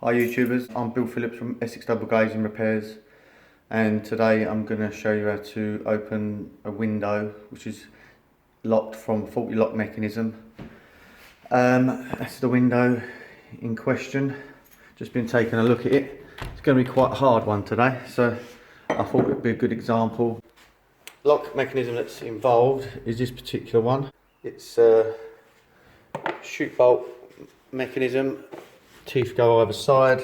Hi YouTubers, I'm Bill Phillips from Essex Glazing Repairs, and today I'm going to show you how to open a window which is locked from faulty lock mechanism. That's the window in question. Just been taking a look at it. It's going to be quite a hard one today, so I thought it would be a good example. Lock mechanism that's involved is this particular one. It's a chute bolt mechanism. Teeth go either side.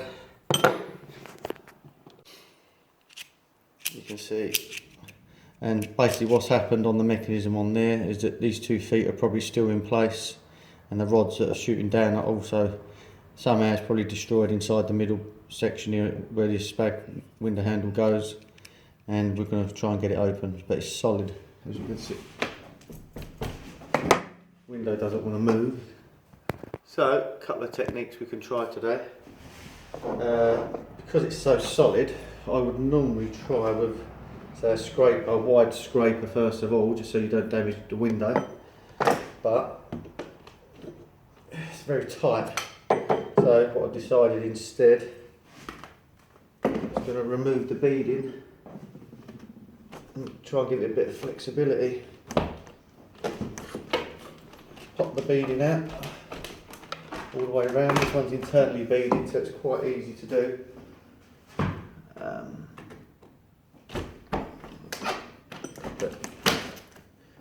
You can see, and basically what's happened on the mechanism on there is that these 2 feet are probably still in place, and the rods that are shooting down are also somehow it's probably destroyed inside the middle section here where this spag window handle goes, and we're going to try and get it open, but it's solid as you can see. Window doesn't want to move. So, a couple of techniques we can try today. Because it's so solid, I would normally try with, say, a wide scraper first of all, just so you don't damage the window. But it's very tight. So what I've decided instead is going to remove the beading and try and give it a bit of flexibility. Pop the beading out all the way around. This one's internally beaded, so it's quite easy to do. But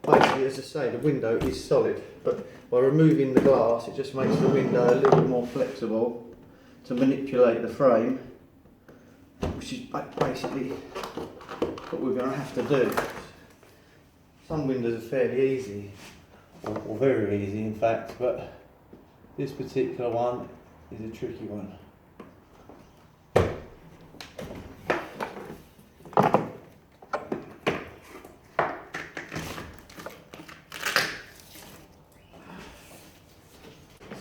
basically, as I say, the window is solid, but by removing the glass, it just makes the window a little bit more flexible to manipulate the frame, which is basically what we're going to have to do. Some windows are fairly easy, or very easy in fact, but this particular one is a tricky one.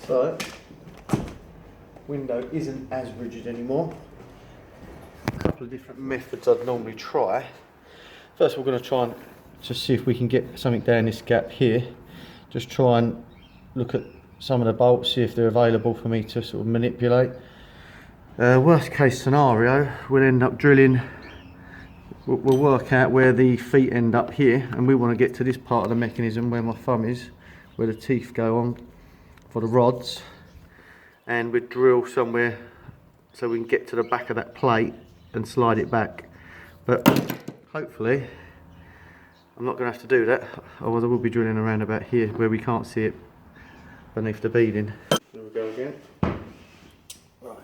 So, window isn't as rigid anymore. A couple of different methods I'd normally try. First, we're going to try and just see if we can get something down this gap here. Just try and look at some of the bolts, see if they're available for me to sort of manipulate. Worst case scenario, we'll end up drilling, we'll work out where the feet end up here, and we want to get to this part of the mechanism where my thumb is, where the teeth go on for the rods, and we'd drill somewhere so we can get to the back of that plate and slide it back. But hopefully I'm not going to have to do that, otherwise I will be drilling around about here where we can't see it beneath the beading. There we go again. Right.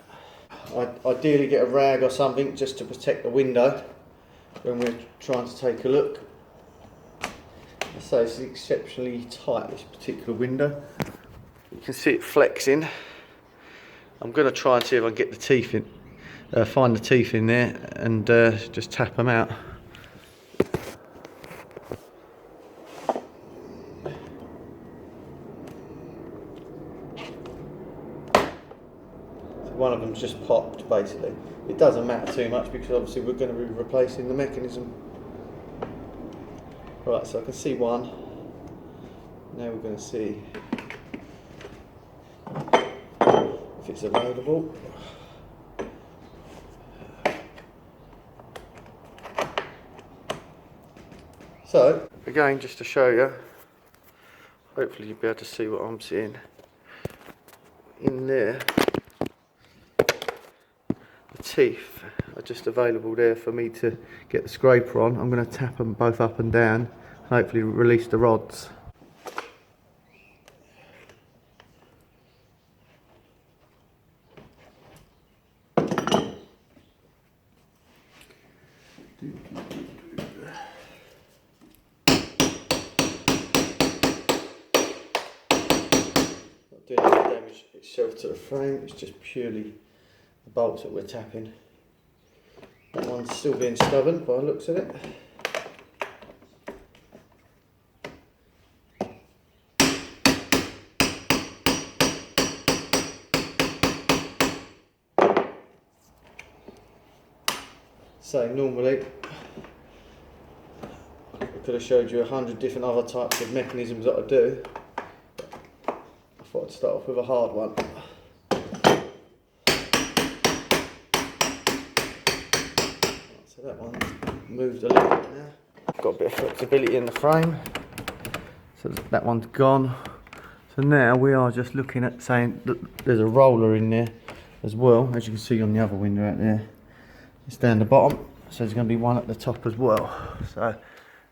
I'd ideally get a rag or something just to protect the window when we're trying to take a look. So it's exceptionally tight, this particular window. You can see it flexing. I'm going to try and see if I can get the teeth in, find the teeth in there and just tap them out. One of them's just popped basically. It doesn't matter too much because obviously we're going to be replacing the mechanism. Right, so I can see one. Now we're going to see if it's available. So, again, just to show you, hopefully you'll be able to see what I'm seeing. In there, the teeth are just available there for me to get the scraper on. I'm going to tap them both up and down, hopefully release the rods. Not doing any damage itself to the frame, it's just purely the bolts that we're tapping. That one's still being stubborn by the looks of it. So normally, I could have showed you 100 different other types of mechanisms that I do. I thought I'd start off with a hard one. So that one moved a little bit now. Got a bit of flexibility in the frame. So that one's gone. So now we are just looking at saying that there's a roller in there as well, as you can see on the other window out there. It's down the bottom, so there's going to be one at the top as well. So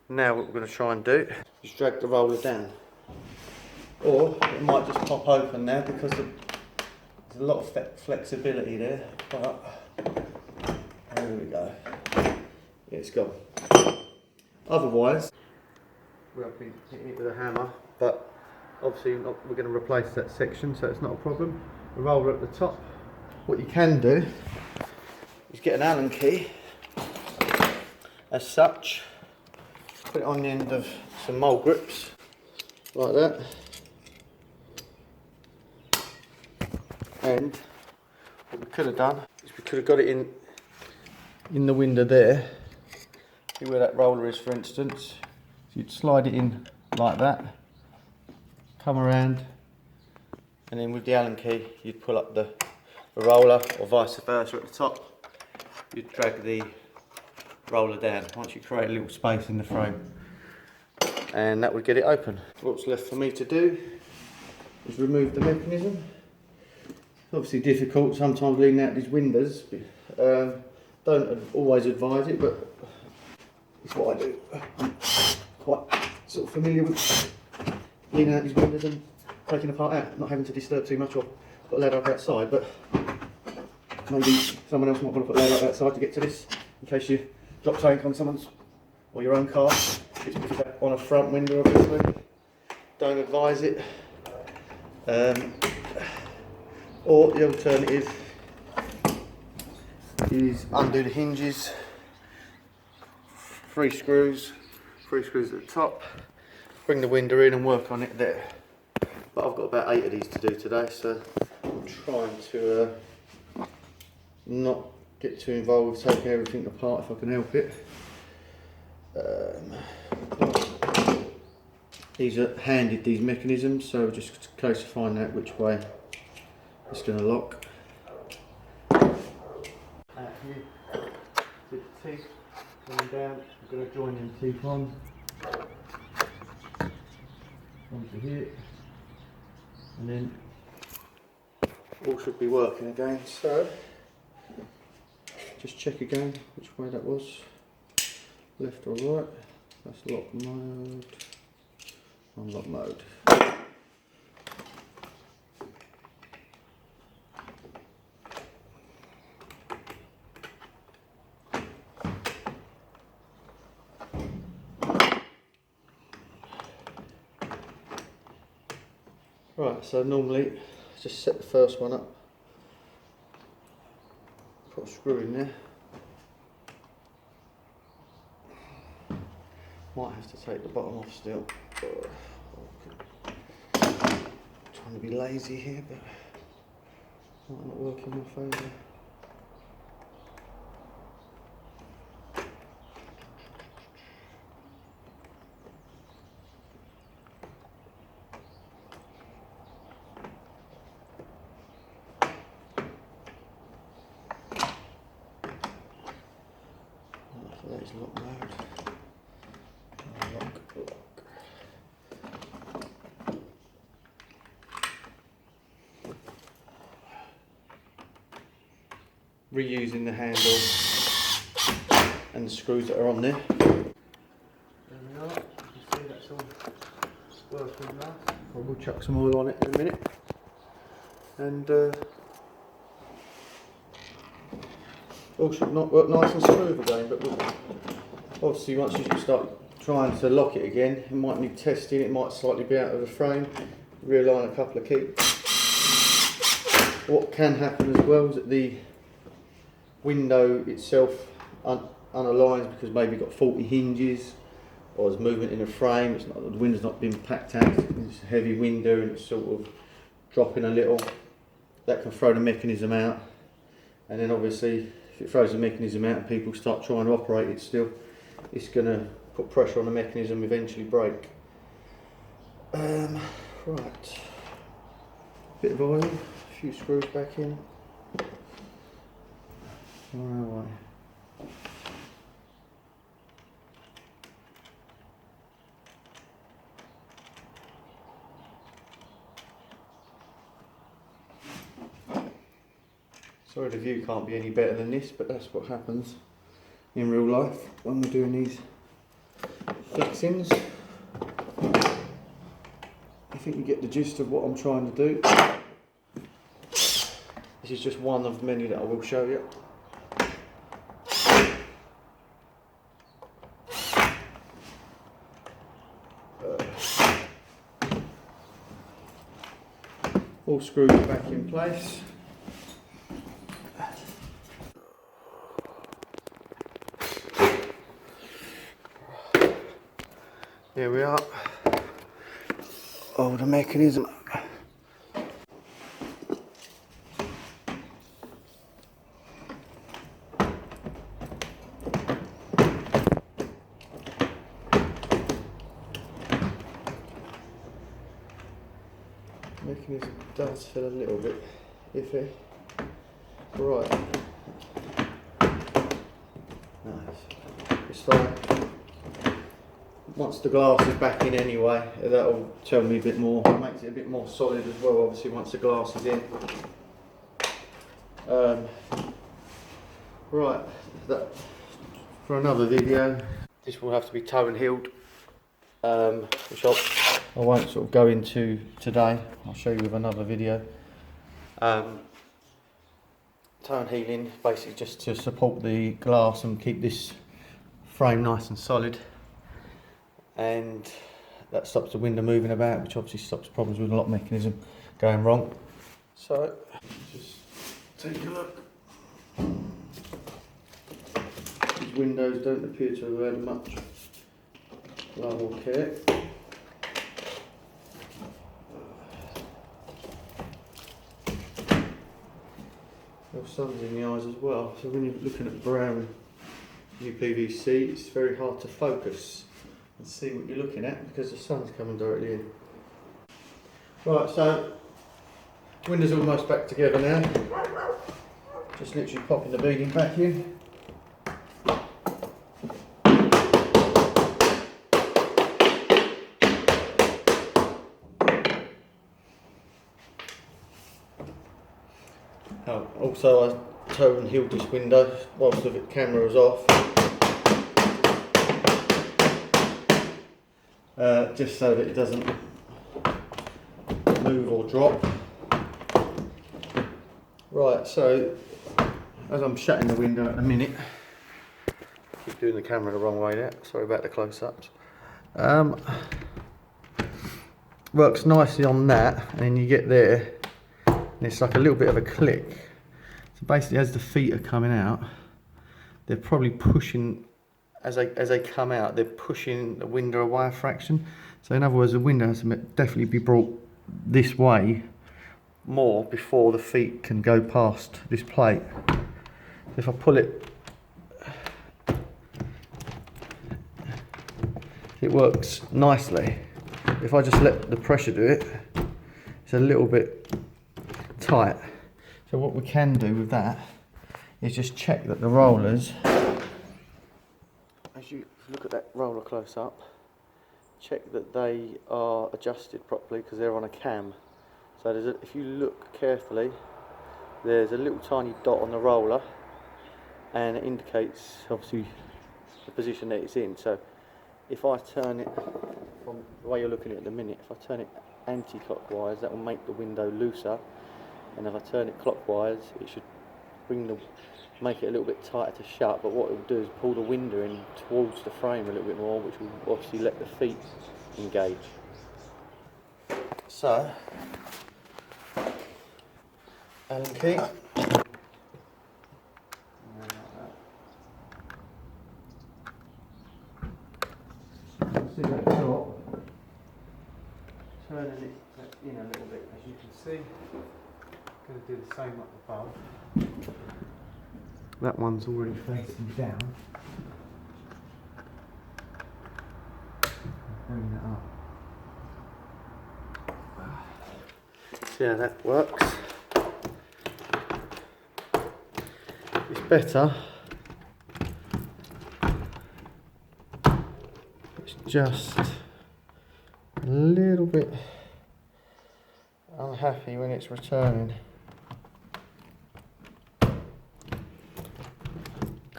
now what we're going to try and do is drag the roller down. Or it might just pop open now because there's a lot of flexibility there. But there we go. It's gone. Otherwise, we'll be hitting it with a hammer, but obviously we're going to replace that section, so it's not a problem. The roller at the top. What you can do is get an Allen key, as such, put it on the end of some mole grips, like that, and what we could have done is we could have got it in the window there. See where that roller is, for instance. So you'd slide it in like that, come around, and then with the Allen key you'd pull up the roller, or vice versa at the top. You'd drag the roller down once you create a little space in the frame, and that would get it open. What's left for me to do is remove the mechanism. Obviously difficult sometimes leaning out these windows. Don't always advise it, but it's what I do. I'm quite sort of familiar with leaning out these windows and taking the part out, not having to disturb too much or put a ladder up outside, but maybe someone else might want to put a ladder up outside to get to this in case you drop something on someone's or your own car. It's on a front window, obviously. Don't advise it. Or the alternative is undo the hinges, three screws at the top, bring the window in and work on it there. But I've got about 8 of these to do today, so I'm trying to not get too involved with taking everything apart if I can help it. These are handed, these mechanisms, so just in case to find out which way it's going to lock. Out here, with the teeth coming down, I'm going to join them teeth on onto here, and then all should be working again. So just check again which way that was, left or right. That's lock mode, unlock mode. Right, so normally just set the first one up, put a screw in there. Might have to take the bottom off still. Trying to be lazy here, but might not work in my favour. So that is lock mode. Lock. Reusing the handle and the screws that are on there. There we are. You can see that's all working now. I will chuck some oil on it in a minute. And all should not work nice and smooth again, but obviously once you start trying to lock it again, it might need testing, it might slightly be out of the frame, realign a couple of keys. What can happen as well is that the window itself unaligns because maybe got faulty hinges or there's movement in the frame, the window's not been packed out, it's a heavy window and it's sort of dropping a little. That can throw the mechanism out, and then obviously if it throws the mechanism out and people start trying to operate it still, it's going to put pressure on the mechanism, eventually break. Right, bit of oil, a few screws back in. Where am I? Sorry the view can't be any better than this, but that's what happens in real life when we're doing these fixings. I think you get the gist of what I'm trying to do. This is just one of many that I will show you. All screws back in place. Here we are. Oh, the mechanism. Mechanism does feel a little bit iffy. Right. Nice. It's like once the glass is back in anyway, that'll tell me a bit more. It makes it a bit more solid as well, obviously, once the glass is in. Right, that for another video. This will have to be toe and heeled, which I won't sort of go into today. I'll show you with another video. Toe and heeling, basically just to support the glass and keep this frame nice and solid. And that stops the window moving about, which obviously stops problems with a lock mechanism going wrong. So, just take a look. These windows don't appear to have had much love or care. Your sun's in the eyes as well, so when you're looking at brown UPVC, it's very hard to focus and see what you're looking at because the sun's coming directly in. Right, so windows almost back together now. Just literally popping the beading back in. Also, I toe and heeled this window whilst the camera was off, just so that it doesn't move or drop. Right, so as I'm shutting the window at the minute, keep doing the camera the wrong way there, sorry about the close-ups. Works nicely on that, and then you get there and it's like a little bit of a click. So basically, as the feet are coming out, they're probably pushing, as they come out, they're pushing the window away a fraction. So in other words, the window has to definitely be brought this way more before the feet can go past this plate. If I pull it, it works nicely. If I just let the pressure do it, it's a little bit tight. So what we can do with that is just check that the rollers, as you look at that roller close up, check that they are adjusted properly because they're on a cam. So if you look carefully, there's a little tiny dot on the roller and it indicates obviously the position that it's in. So if I turn it from the way you're looking at it at the minute, if I turn it anti-clockwise, that will make the window looser. And if I turn it clockwise, it should make it a little bit tighter to shut, but what it will do is pull the window in towards the frame a little bit more, which will obviously let the feet engage. So, Allen key. See that top, turning it in a little bit, as you can see. Going to do the same up above. That one's already facing down. Bring that up. See how that works. It's better. It's just a little bit unhappy when it's returning.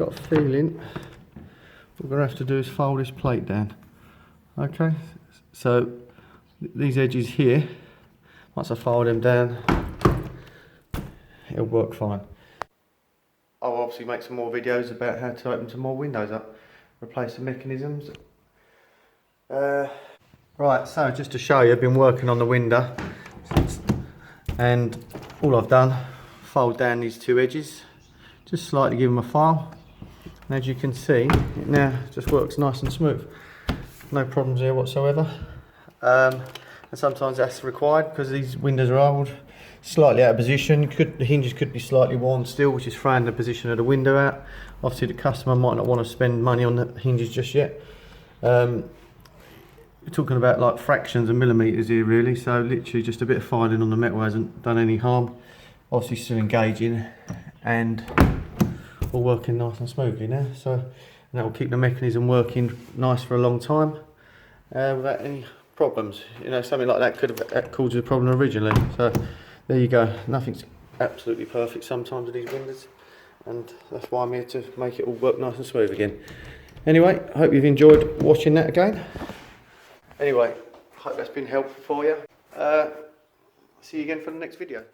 got a feeling what we're going to have to do is fold this plate down. Okay, so these edges here, once I fold them down, it'll work fine. I'll obviously make some more videos about how to open some more windows up, replace the mechanisms. Right, so just to show you, I've been working on the window, and all I've done, fold down these two edges, just slightly give them a file, and as you can see, it now just works nice and smooth. No problems here whatsoever. And sometimes that's required because these windows are old, slightly out of position. The hinges could be slightly worn still, which is throwing the position of the window out. Obviously the customer might not want to spend money on the hinges just yet. We're talking about like fractions of millimetres here really, so literally just a bit of filing on the metal hasn't done any harm. Obviously still engaging and all working nice and smoothly now, so that will keep the mechanism working nice for a long time without any problems. You know, something like that could have caused a problem originally. So there you go. Nothing's absolutely perfect sometimes with these windows, and that's why I'm here to make it all work nice and smooth again. Anyway, I hope you've enjoyed watching that again. Anyway, hope that's been helpful for you. See you again for the next video.